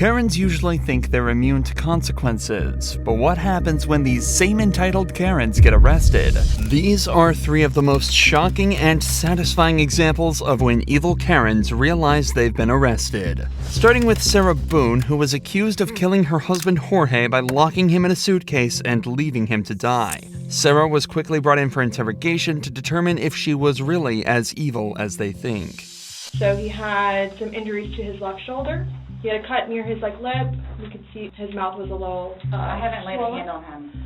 Karens usually think they're immune to consequences, but what happens when these same entitled Karens get arrested? These are three of the most shocking and satisfying examples of when evil Karens realize they've been arrested. Starting with Sarah Boone, who was accused of killing her husband Jorge by locking him in a suitcase and leaving him to die. Sarah was quickly brought in for interrogation to determine if she was really as evil as they think. So he had some injuries to his left shoulder. He had a cut near his lip. You could see his mouth was a little I haven't laid a swollen. hand on him.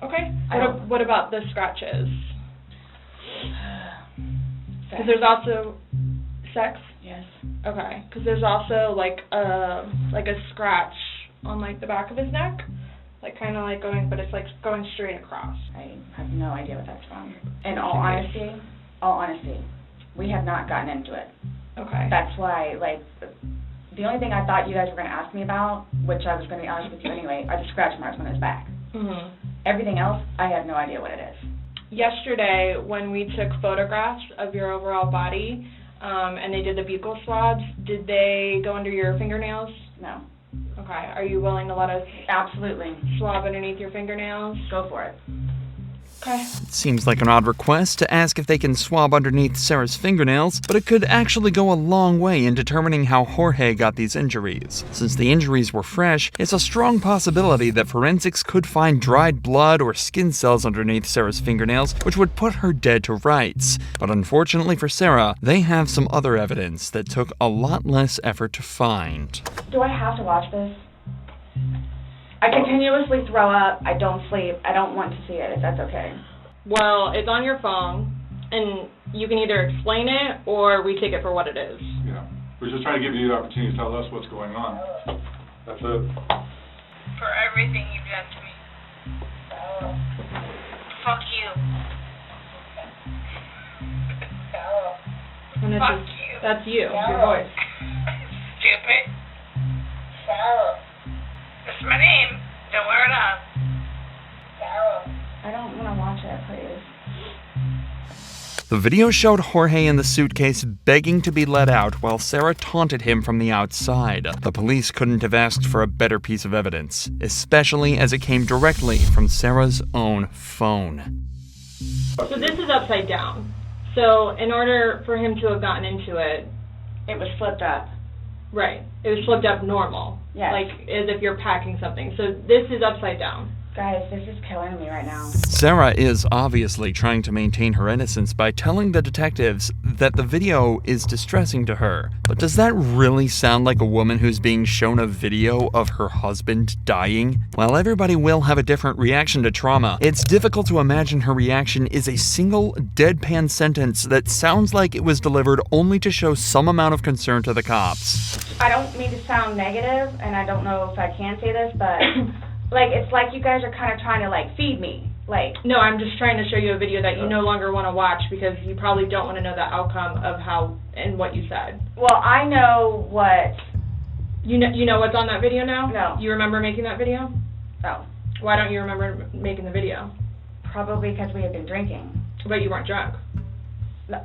Okay. What about the scratches? Because there's also sex. Yes. Okay. Because there's also like a scratch on the back of his neck, kind of going, but it's going straight across. I have no idea what that's from. In all honesty, we have not gotten into it. Okay. That's why, the only thing I thought you guys were going to ask me about, which I was going to be honest with you anyway, are the scratch marks on his back. Mhm. Everything else, I have no idea what it is. Yesterday, when we took photographs of your overall body, and they did the buccal swabs, did they go under your fingernails? No. Okay. Are you willing to let us Absolutely. swab underneath your fingernails? Go for it. Okay. It seems like an odd request to ask if they can swab underneath Sarah's fingernails, but it could actually go a long way in determining how Jorge got these injuries. Since the injuries were fresh, it's a strong possibility that forensics could find dried blood or skin cells underneath Sarah's fingernails, which would put her dead to rights. But unfortunately for Sarah, they have some other evidence that took a lot less effort to find. Do I have to watch this? I continuously throw up. I don't sleep. I don't want to see it, if that's okay. Well, it's on your phone, and you can either explain it or we take it for what it is. Yeah. We're just trying to give you the opportunity to tell us what's going on. That's it. For everything you've done to me. Fuck you. And it's Fuck just, you. that's you, your voice. Stupid. That's my name. Don't wear it up. I don't want to watch it, please. The video showed Jorge in the suitcase begging to be let out while Sarah taunted him from the outside. The police couldn't have asked for a better piece of evidence, especially as it came directly from Sarah's own phone. So this is upside down. So in order for him to have gotten into it, It was flipped up. right, it was flipped up normal. Yes. As if you're packing something. So this is upside down. Guys, this is killing me right now. Sarah is obviously trying to maintain her innocence by telling the detectives that the video is distressing to her. But does that really sound like a woman who's being shown a video of her husband dying? While everybody will have a different reaction to trauma, it's difficult to imagine her reaction is a single deadpan sentence that sounds like it was delivered only to show some amount of concern to the cops. I don't mean to sound negative, and I don't know if I can say this, but it's like you guys are kind of trying to feed me. No, I'm just trying to show you a video that you no longer want to watch because you probably don't want to know the outcome of how and what you said. Well, I know what. You know what's on that video now? No. You remember making that video? Oh, Why don't you remember making the video? probably because we had been drinking. But you weren't drunk. No.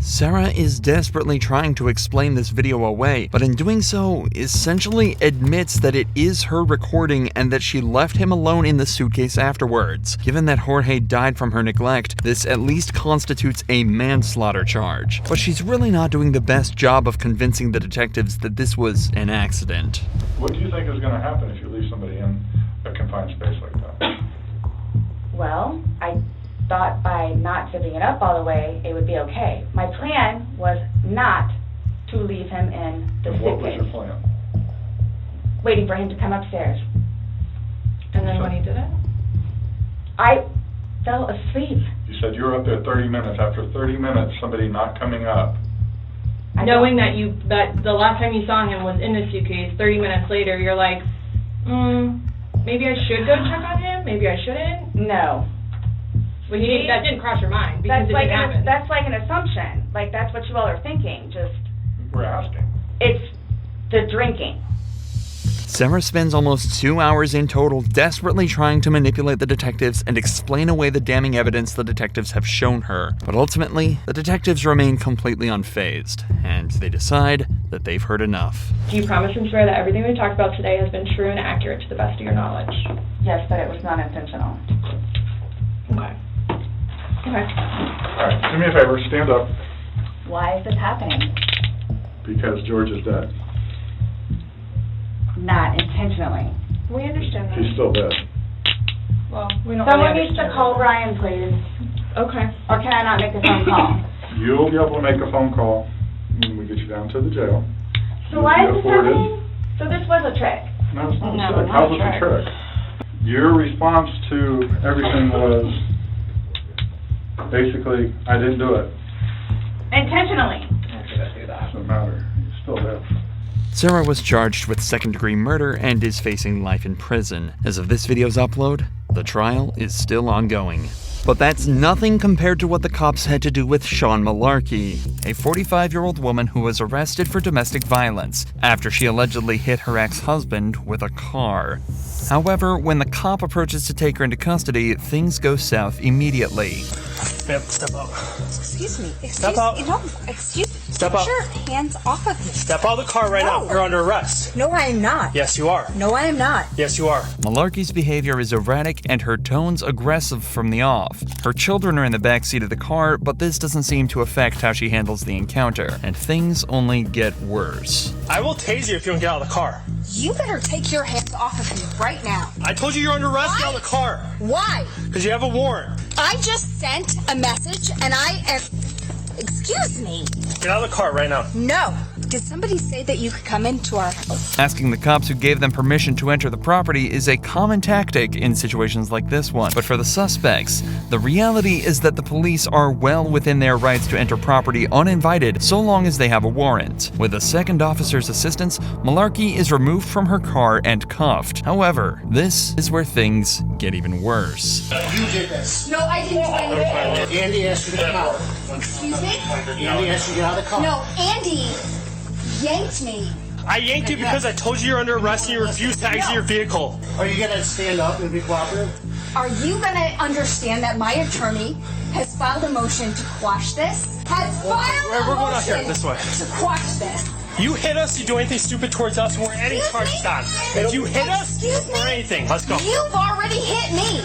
Sarah is desperately trying to explain this video away, but in doing so, essentially admits that it is her recording and that she left him alone in the suitcase afterwards. Given that Jorge died from her neglect, this at least constitutes a manslaughter charge. But she's really not doing the best job of convincing the detectives that this was an accident. What do you think is going to happen if you leave somebody in a confined space like that? Well, I thought by not zipping it up all the way, it would be okay. My plan was not to leave him in the And what was suitcase, your plan? waiting for him to come upstairs. And then when he did it? I fell asleep. You said you were up there 30 minutes. After 30 minutes, somebody not coming up. Knowing that the last time you saw him was in the suitcase, 30 minutes later, you're like, maybe I should go check on him? Maybe I shouldn't? No. Well, that didn't cross your mind because it didn't happen. That's like an assumption. That's what you all are thinking. Just, We're asking. it's the drinking. Sarah spends almost 2 hours in total desperately trying to manipulate the detectives and explain away the damning evidence the detectives have shown her. But ultimately, the detectives remain completely unfazed, and they decide that they've heard enough. Do you promise and swear that everything we talked about today has been true and accurate to the best of your knowledge? Yes, but it was not intentional. Okay. Okay. All right, do me a favor, stand up, Why is this happening? because George is dead. Not intentionally. We understand that. He's still dead. Well, we don't Someone really needs to understand call that. Brian, please. Okay. Or can I not make a phone call? You'll be able to make a phone call when we get you down to the jail. So You'll why be is this afforded- happening? So this was a trick. No, it's not No, a trick. not How's a it a trick. trick? Your response to everything was basically, I didn't do it. Intentionally. I have to go through that. Doesn't matter. He's still dead. Sarah was charged with second-degree murder and is facing life in prison. As of this video's upload, the trial is still ongoing. But that's nothing compared to what the cops had to do with Sean Malarkey, a 45-year-old woman who was arrested for domestic violence after she allegedly hit her ex-husband with a car. However, when the cop approaches to take her into custody, things go south immediately. Ma'am, step out. Excuse me. Step out. No, excuse me. Step Get out. your hands off of me. Step out of the car right now. No. You're under arrest. No, I am not. Yes, you are. No, I am not. Yes, you are. Malarkey's behavior is erratic and her tone's aggressive from the off. Her children are in the backseat of the car, but this doesn't seem to affect how she handles the encounter, and things only get worse. I will tase you if you don't get out of the car. You better take your hands off of me right now. I told you you're under arrest. Get out of the car. Why? Because you have a warrant. I just sent a message and I am... Excuse me. Get out of the car right now. No. Did somebody say that you could come into our house? Asking the cops who gave them permission to enter the property is a common tactic in situations like this one. But for the suspects, the reality is that the police are well within their rights to enter property uninvited so long as they have a warrant. With a second officer's assistance, Malarkey is removed from her car and cuffed. However, this is where things get even worse. You did this. No, I didn't do anything. Andy asked you to get out. Excuse me? Andy asked you to get out of the car. No, Andy yanked me. I yanked you because I told you you're under arrest and you refused to exit your vehicle. Are you gonna stand up and be cooperative? Are you gonna understand that my attorney has filed a motion to quash this? Has filed We're a going out motion here, this way. to quash this. You hit us, you do anything stupid towards us, and we're adding Excuse charges me? on. If you hit us, Excuse me? or anything, let's go. You've already hit me.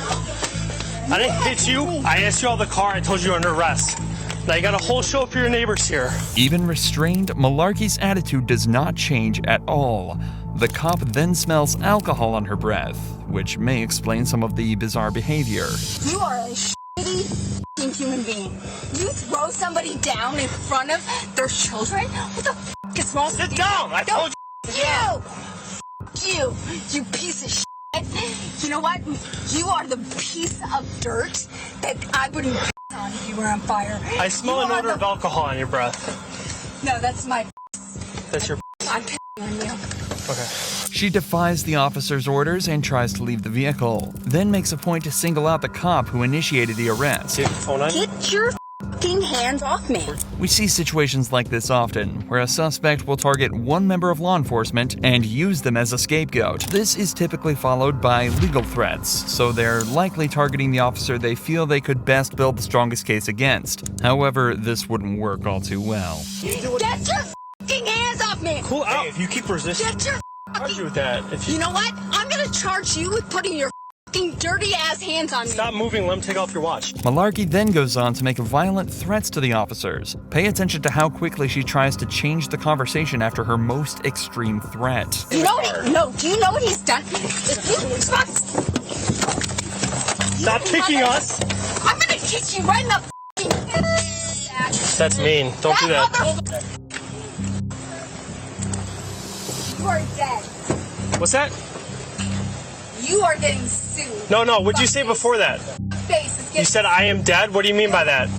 I didn't hit you. I asked you out of the car. I told you you're under arrest. Now you got a whole show for your neighbors here. Even restrained, Malarkey's attitude does not change at all. The cop then smells alcohol on her breath, which may explain some of the bizarre behavior. You are a shitty f***ing human being. You throw somebody down in front of their children? What the f*** is wrong with you? Sit down. I told You! You piece of shit. You know what? You are the piece of dirt that I wouldn't piss on if you were on fire. I smell You an are odor the- of alcohol on your breath. No, that's my That's your. I'm pissing on you. Okay. She defies the officer's orders and tries to leave the vehicle, then makes a point to single out the cop who initiated the arrest. See your phone on? Get your f***ing hands off me. We see situations like this often, where a suspect will target one member of law enforcement and use them as a scapegoat. This is typically followed by legal threats, so they're likely targeting the officer they feel they could best build the strongest case against. However, this wouldn't work all too well. Get your f***ing hands off me. Cool out. Hey, if you keep resisting, Get your argue with that. If You know what? I'm gonna charge you with putting your f***ing dirty ass hands on me. stop moving, let him take off your watch. Malarkey then goes on to make violent threats to the officers. Pay attention to how quickly she tries to change the conversation after her most extreme threat. You know what do you know what he's done? If you Stop kicking us. I'm gonna kick you right in the f***ing That's mean. Don't do that. You are dead. What's that? You are getting sued. No, what'd you say before that? Face is getting You said I am dead? What do you mean by that?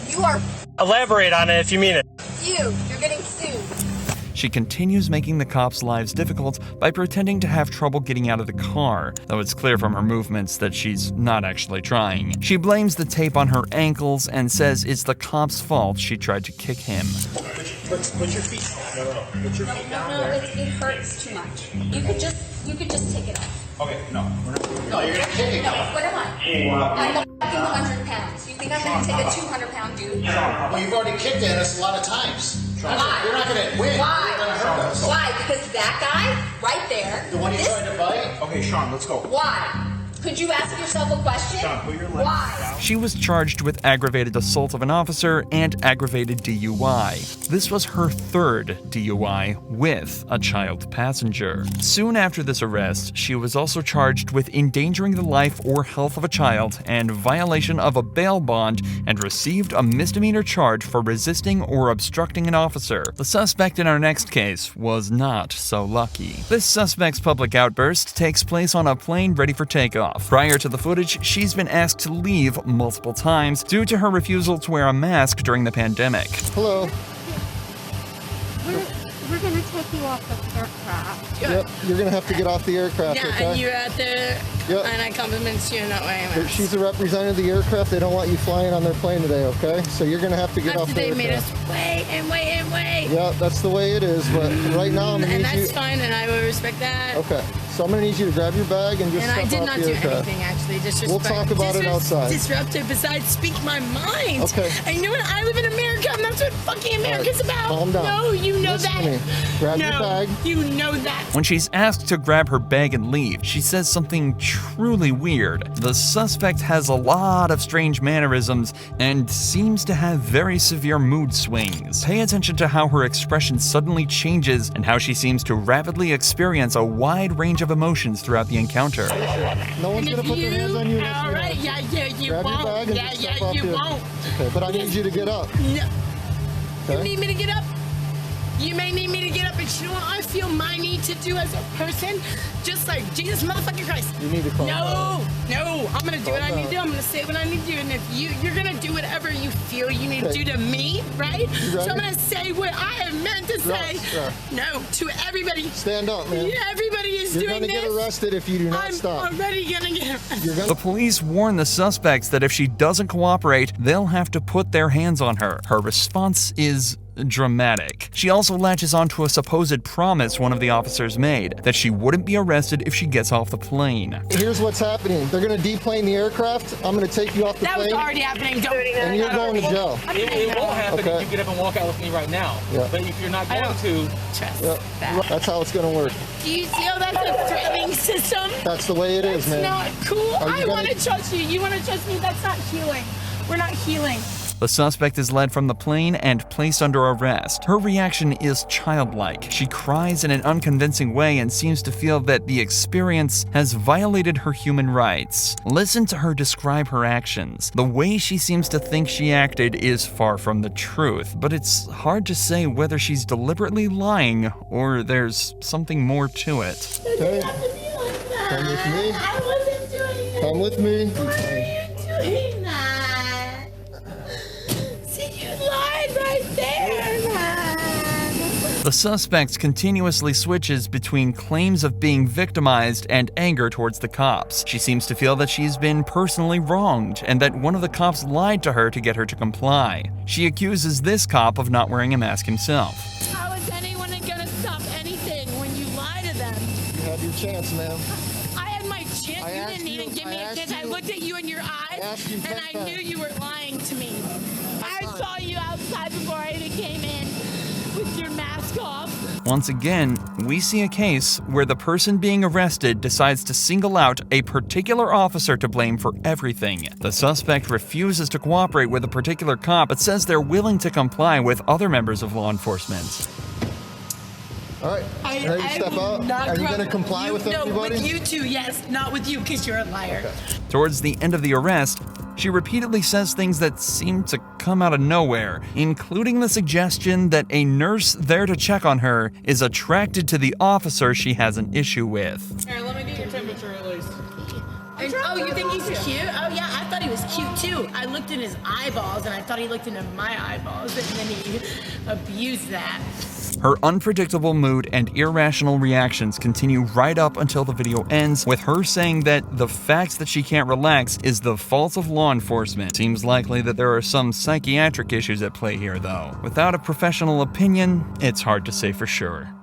You are Elaborate on it if you mean it. you're getting sued. She continues making the cops' lives difficult by pretending to have trouble getting out of the car, though it's clear from her movements that she's not actually trying. She blames the tape on her ankles and says it's the cop's fault she tried to kick him. Put your feet down. No. Put your feet down there. It hurts too much. You could just take it off. Okay, no. No, you're gonna kick it. No, what am I? I'm a fucking 100 pounds. You think I'm gonna take a 200-pound dude? Well, you've already kicked at us a lot of times. Why? You're not gonna win. Why? You're gonna hurt us. Why? Because that guy right there. The one you this- tried to bite? Okay, Sean, let's go. Why? Could you ask yourself a question? Sean, put your legs Why? She was charged with aggravated assault of an officer and aggravated DUI. This was her third DUI with a child passenger. Soon after this arrest, she was also charged with endangering the life or health of a child and violation of a bail bond and received a misdemeanor charge for resisting or obstructing an officer. The suspect in our next case was not so lucky. This suspect's public outburst takes place on a plane ready for takeoff. Prior to the footage, she's been asked to leave multiple times due to her refusal to wear a mask during the pandemic. Hello. We're gonna take you off the aircraft. Yep, you're gonna have to get off the aircraft, Yeah, okay? and you're at the, Yep. and I compliment you in that way. But she's a representative of the aircraft. They don't want you flying on their plane today, okay? So you're gonna have to get off After the they made aircraft. us wait and wait and wait. Yeah, that's the way it is. But right now, I'm gonna And need you. that's fine, and I will respect that. Okay, so I'm gonna need you to grab your bag and just And I step did off not the do aircraft. anything, actually. Disrespect. We'll talk about it outside. Disruptive, besides speak my mind. Okay. And you know what? I live in America, and that's what fucking America's about. calm down. No, you know Listen that. to me. Grab your No, bag. you know that. When she's asked to grab her bag and leave, she says something truly weird. The suspect has a lot of strange mannerisms and seems to have very severe mood swings. Pay attention to how her expression suddenly changes and how she seems to rapidly experience a wide range of emotions throughout the encounter. No one's gonna put their hands on you. unless All you right, ask. yeah, you Grab your won't. bag and Yeah, just step off you the won't. Okay, but I need you to get up. No. You Okay? need me to get up? You may need me to get up, but you know what I feel my need to do as a person? Just like Jesus motherfucking Christ. You need to calm down. No, I'm gonna do what I need to do. I'm gonna say what I need to do, and if you're gonna do whatever you feel you need to Okay. do to me, right? You So ready? I'm gonna say what I have meant to say. Yeah. No, to everybody. Stand up, man. Everybody is You're doing gonna this. get arrested if you do not I'm stop. already gonna get arrested. You're gonna. The police warn the suspects that if she doesn't cooperate, they'll have to put their hands on her. Her response is dramatic. She also latches onto a supposed promise one of the officers made, that she wouldn't be arrested if she gets off the plane. Here's what's happening. They're gonna deplane the aircraft. I'm gonna take you off the That was plane, already happening. Don't. and you're going to jail. It won't happen Okay. if you get up and walk out with me right now. Yeah. But if you're not I going don't to, trust Yep. that. That's how it's gonna work. Do you see how that's a threatening system? That's the way it is, It's man. not cool. Are you I gonna- want to trust you. You want to trust me? That's not healing. We're not healing. The suspect is led from the plane and placed under arrest. Her reaction is childlike. She cries in an unconvincing way and seems to feel that the experience has violated her human rights. Listen to her describe her actions. The way she seems to think she acted is far from the truth, but it's hard to say whether she's deliberately lying or there's something more to it. Okay. Have to be like that. Come with me. I wasn't doing it. Come with me. Why are you doing that? See, you lied right there, man. The suspect continuously switches between claims of being victimized and anger towards the cops. She seems to feel that she's been personally wronged and that one of the cops lied to her to get her to comply. She accuses this cop of not wearing a mask himself. How is anyone gonna stop anything when you lie to them? You have your chance, ma'am. I had my chance. I You asked didn't even you- give me I a chance. asked I you- looked at you in your eyes, asked you 10 and I times. knew you were lying to me. I saw you outside before I even came in with your mask off. Once again, we see a case where the person being arrested decides to single out a particular officer to blame for everything. The suspect refuses to cooperate with a particular cop but says they're willing to comply with other members of law enforcement. All right. Ready to step out? Are you gonna comply with everybody? No, with you two, yes. Not with you, because you're a liar. Towards the end of the arrest, she repeatedly says things that seem to come out of nowhere, including the suggestion that a nurse there to check on her is attracted to the officer she has an issue with. here, let me get your temperature at least. Oh, you think he's cute? Oh, yeah, I thought he was cute, too. I looked in his eyeballs, and I thought he looked into my eyeballs, and then he abused that. Her unpredictable mood and irrational reactions continue right up until the video ends, with her saying that the fact that she can't relax is the fault of law enforcement. Seems likely that there are some psychiatric issues at play here though. Without a professional opinion, it's hard to say for sure.